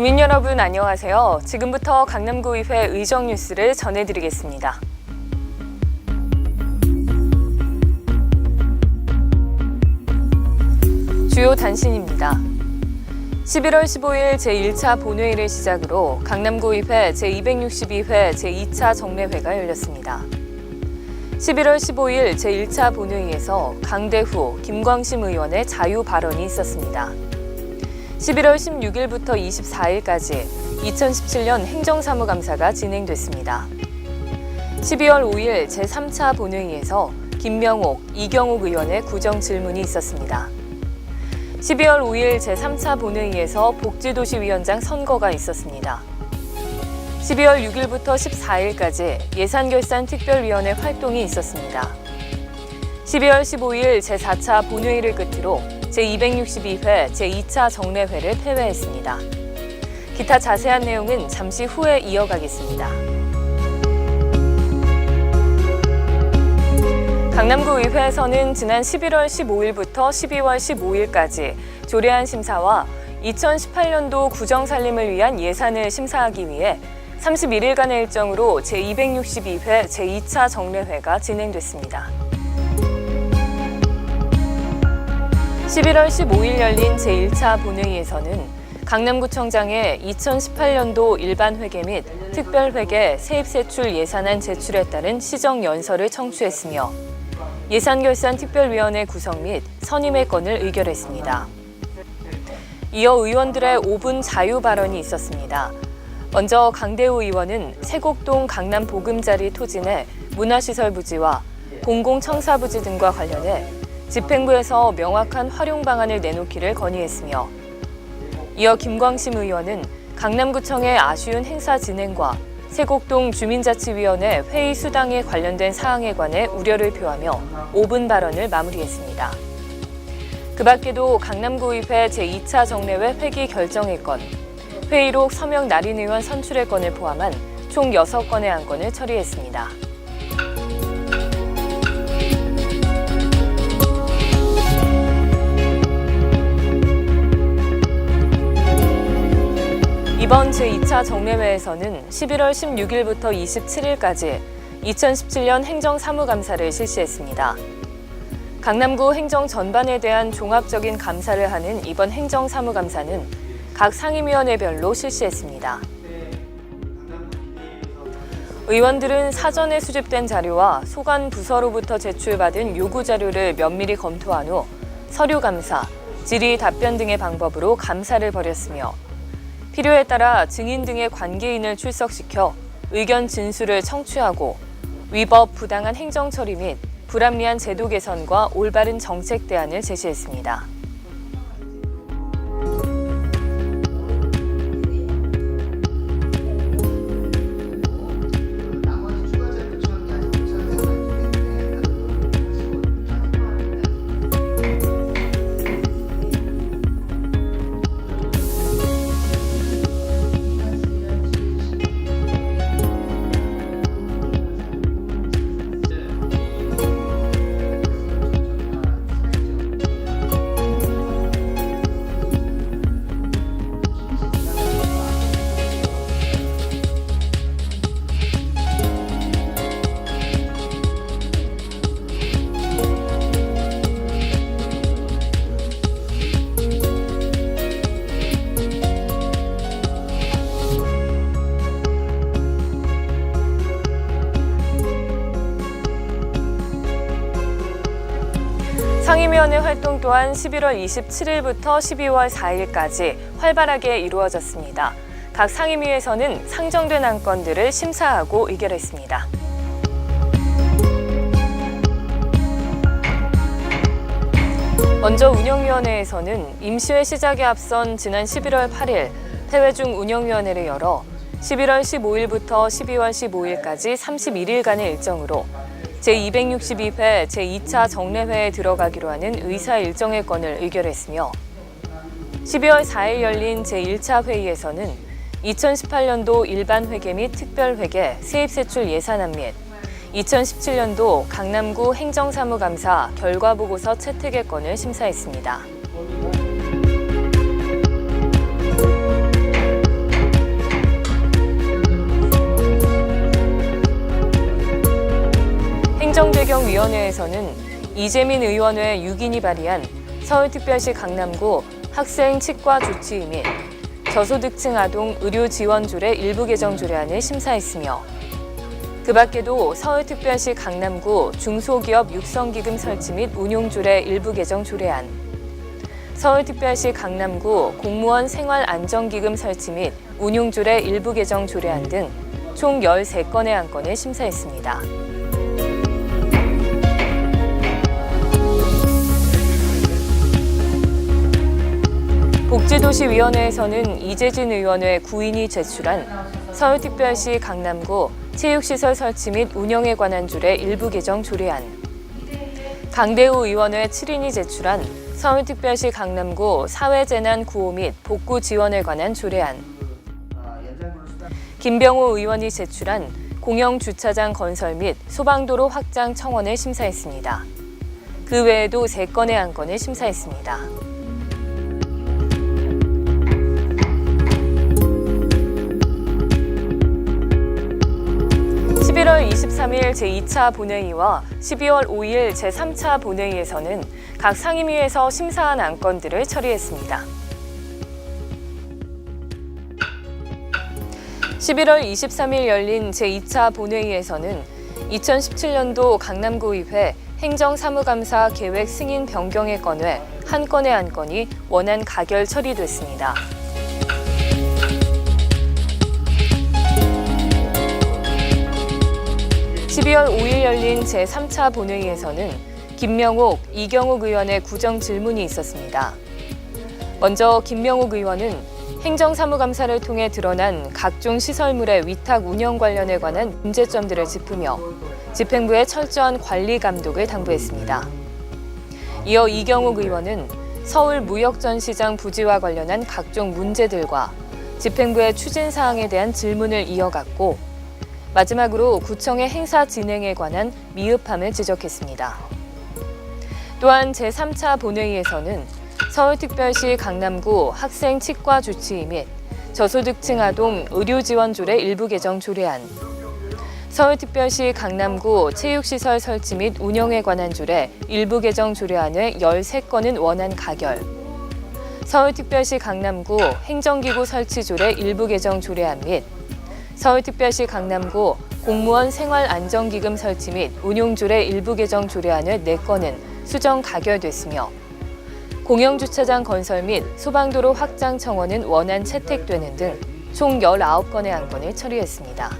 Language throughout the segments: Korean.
국민 여러분 안녕하세요. 지금부터 강남구의회 의정 뉴스를 전해드리겠습니다. 주요 단신입니다. 11월 15일 제1차 본회의를 시작으로 강남구의회 제262회 제2차 정례회가 열렸습니다. 11월 15일 제1차 본회의에서 강대후, 김광심 의원의 자유 발언이 있었습니다. 11월 16일부터 24일까지 2017년 행정사무감사가 진행됐습니다. 12월 5일 제3차 본회의에서 김명옥, 이경욱 의원의 구정 질문이 있었습니다. 12월 5일 제3차 본회의에서 복지도시위원장 선거가 있었습니다. 12월 6일부터 14일까지 예산결산특별위원회 활동이 있었습니다. 12월 15일 제4차 본회의를 끝으로 제262회 제2차 정례회를 폐회했습니다. 기타 자세한 내용은 잠시 후에 이어가겠습니다. 강남구의회에서는 지난 11월 15일부터 12월 15일까지 조례안 심사와 2018년도 구정살림을 위한 예산을 심사하기 위해 31일간의 일정으로 제262회 제2차 정례회가 진행됐습니다. 11월 15일 열린 제1차 본회의에서는 강남구청장의 2018년도 일반회계 및 특별회계 세입세출 예산안 제출에 따른 시정연설을 청취했으며 예산결산특별위원회 구성 및 선임의 건을 의결했습니다. 이어 의원들의 5분 자유 발언이 있었습니다. 먼저 강대우 의원은 세곡동 강남보금자리 토지 내 문화시설 부지와 공공청사부지 등과 관련해 집행부에서 명확한 활용 방안을 내놓기를 건의했으며 이어 김광심 의원은 강남구청의 아쉬운 행사 진행과 세곡동 주민자치위원회 회의 수당에 관련된 사항에 관해 우려를 표하며 5분 발언을 마무리했습니다. 그 밖에도 강남구의회 제2차 정례회 회기 결정의 건, 회의록 서명 날인 의원 선출의 건을 포함한 총 6건의 안건을 처리했습니다. 이번 제2차 정례회에서는 11월 16일부터 27일까지 2017년 행정사무감사를 실시했습니다. 강남구 행정 전반에 대한 종합적인 감사를 하는 이번 행정사무감사는 각 상임위원회별로 실시했습니다. 의원들은 사전에 수집된 자료와 소관 부서로부터 제출받은 요구 자료를 면밀히 검토한 후 서류 감사, 질의 답변 등의 방법으로 감사를 벌였으며 필요에 따라 증인 등의 관계인을 출석시켜 의견 진술을 청취하고 위법 부당한 행정 처리 및 불합리한 제도 개선과 올바른 정책 대안을 제시했습니다. 상임위원회 활동 또한 11월 27일부터 12월 4일까지 활발하게 이루어졌습니다. 각 상임위에서는 상정된 안건들을 심사하고 의결했습니다. 먼저 운영위원회에서는 임시회 시작에 앞선 지난 11월 8일 폐회중 운영위원회를 열어 11월 15일부터 12월 15일까지 31일간의 일정으로 제262회 제2차 정례회에 들어가기로 하는 의사 일정의 건을 의결했으며 12월 4일 열린 제1차 회의에서는 2018년도 일반회계 및 특별회계 세입세출 예산안 및 2017년도 강남구 행정사무감사 결과보고서 채택의 건을 심사했습니다. 행정대경위원회에서는 이재민 의원의 6인이 발의한 서울특별시 강남구 학생 치과 조치 및 저소득층 아동 의료 지원조례 일부 개정 조례안을 심사했으며 그 밖에도 서울특별시 강남구 중소기업 육성기금 설치 및 운용조례 일부 개정 조례안, 서울특별시 강남구 공무원 생활안정기금 설치 및 운용조례 일부 개정 조례안 등 총 13건의 안건을 심사했습니다. 복지도시위원회에서는 이재진 의원의 9인이 제출한 서울특별시 강남구 체육시설 설치 및 운영에 관한 조례 일부 개정 조례안, 강대우 의원의 7인이 제출한 서울특별시 강남구 사회재난 구호 및 복구 지원에 관한 조례안, 김병호 의원이 제출한 공영주차장 건설 및 소방도로 확장 청원을 심사했습니다. 그 외에도 3건의 안건을 심사했습니다. 11월 23일 제2차 본회의와 12월 5일 제3차 본회의에서는 각 상임위에서 심사한 안건들을 처리했습니다. 11월 23일 열린 제2차 본회의에서는 2017년도 강남구의회 행정사무감사 계획 승인 변경의 건 외 한 건의 안건이 원안 가결 처리됐습니다. (12월 5일) 열린 제3차 본회의에서는 김명옥, 이경욱 의원의 구정 질문이 있었습니다. 먼저 김명옥 의원은 행정사무감사를 통해 드러난 각종 시설물의 위탁 운영 관련에 관한 문제점들을 짚으며 집행부의 철저한 관리 감독을 당부했습니다. 이어 이경욱 의원은 서울무역전시장 부지와 관련한 각종 문제들과 집행부의 추진 사항에 대한 질문을 이어갔고 마지막으로 구청의 행사 진행에 관한 미흡함을 지적했습니다. 또한 제3차 본회의에서는 서울특별시 강남구 학생 치과 조치 및 저소득층 아동 의료지원조례 일부 개정 조례안, 서울특별시 강남구 체육시설 설치 및 운영에 관한 조례 일부 개정 조례안의 13건은 원안 가결, 서울특별시 강남구 행정기구 설치 조례 일부 개정 조례안 및 서울특별시 강남구 공무원 생활안정기금 설치 및 운용조례 일부 개정 조례안의 4건은 수정 가결됐으며 공영주차장 건설 및 소방도로 확장 청원은 원안 채택되는 등 총 19건의 안건을 처리했습니다.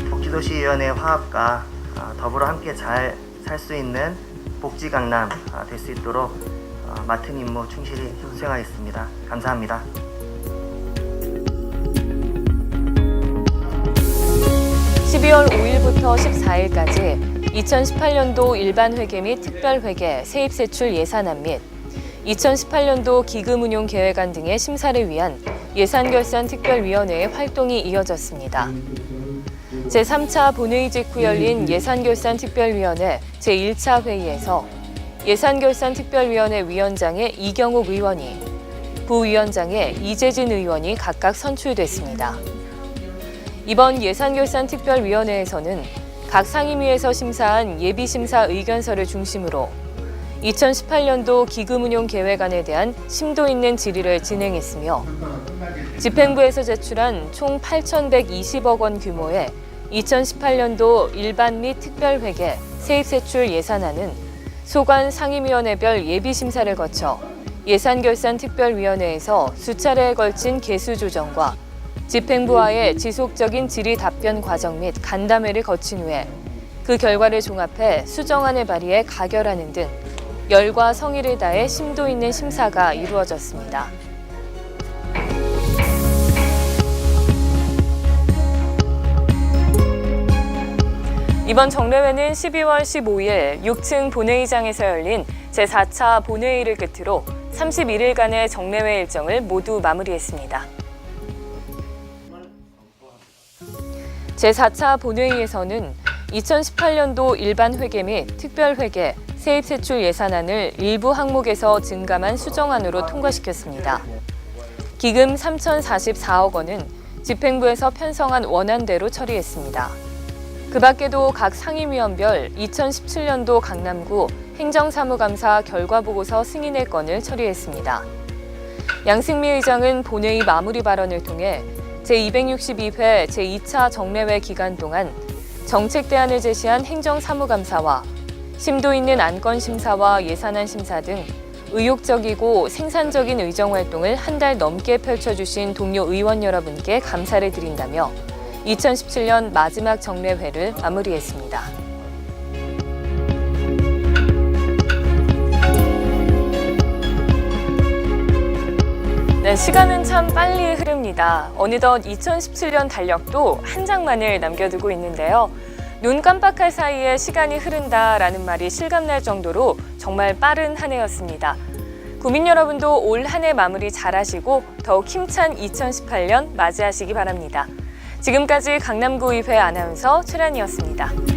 복지도시위원회 화합과 더불어 함께 잘 살 수 있는 복지강남 될 수 있도록 맡은 임무 충실히 수행하겠습니다. 감사합니다. (12월 5일부터 14일까지) 2018년도 일반회계 및 특별회계 세입세출 예산안 및 2018년도 기금운용계획안 등의 심사를 위한 예산결산특별위원회의 활동이 이어졌습니다. 제3차 본회의 직후 열린 예산결산특별위원회 제1차 회의에서 예산결산특별위원회 위원장의 이경욱 의원이, 부위원장의 이재진 의원이 각각 선출됐습니다. 이번 예산결산특별위원회에서는 각 상임위에서 심사한 예비심사 의견서를 중심으로 2018년도 기금운용 계획안에 대한 심도 있는 질의를 진행했으며 집행부에서 제출한 총 8,120억 원 규모의 2018년도 일반 및 특별회계 세입세출 예산안은 소관 상임위원회별 예비심사를 거쳐 예산결산특별위원회에서 수차례에 걸친 개수 조정과 집행부와의 지속적인 질의 답변 과정 및 간담회를 거친 후에 그 결과를 종합해 수정안을 발의해 가결하는 등 열과 성의를 다해 심도 있는 심사가 이루어졌습니다. 이번 정례회는 12월 15일 6층 본회의장에서 열린 제4차 본회의를 끝으로 31일간의 정례회 일정을 모두 마무리했습니다. 제4차 본회의에서는 2018년도 일반회계 및 특별회계 세입세출 예산안을 일부 항목에서 증감한 수정안으로 통과시켰습니다. 기금 3,044억 원은 집행부에서 편성한 원안대로 처리했습니다. 그 밖에도 각 상임위원별 2017년도 강남구 행정사무감사 결과보고서 승인의 건을 처리했습니다. 양승미 의장은 본회의 마무리 발언을 통해 제262회 제2차 정례회 기간 동안 정책 대안을 제시한 행정사무감사와 심도 있는 안건 심사와 예산안 심사 등 의욕적이고 생산적인 의정활동을 한 달 넘게 펼쳐주신 동료 의원 여러분께 감사를 드린다며 2017년 마지막 정례회를 마무리했습니다. 네, 시간은 참 빨리 흐릅니다. 어느덧 2017년 달력도 한 장만을 남겨두고 있는데요. 눈 깜빡할 사이에 시간이 흐른다라는 말이 실감날 정도로 정말 빠른 한 해였습니다. 국민 여러분도 올 한 해 마무리 잘하시고 더욱 힘찬 2018년 맞이하시기 바랍니다. 지금까지 강남구의회 아나운서 최란이었습니다.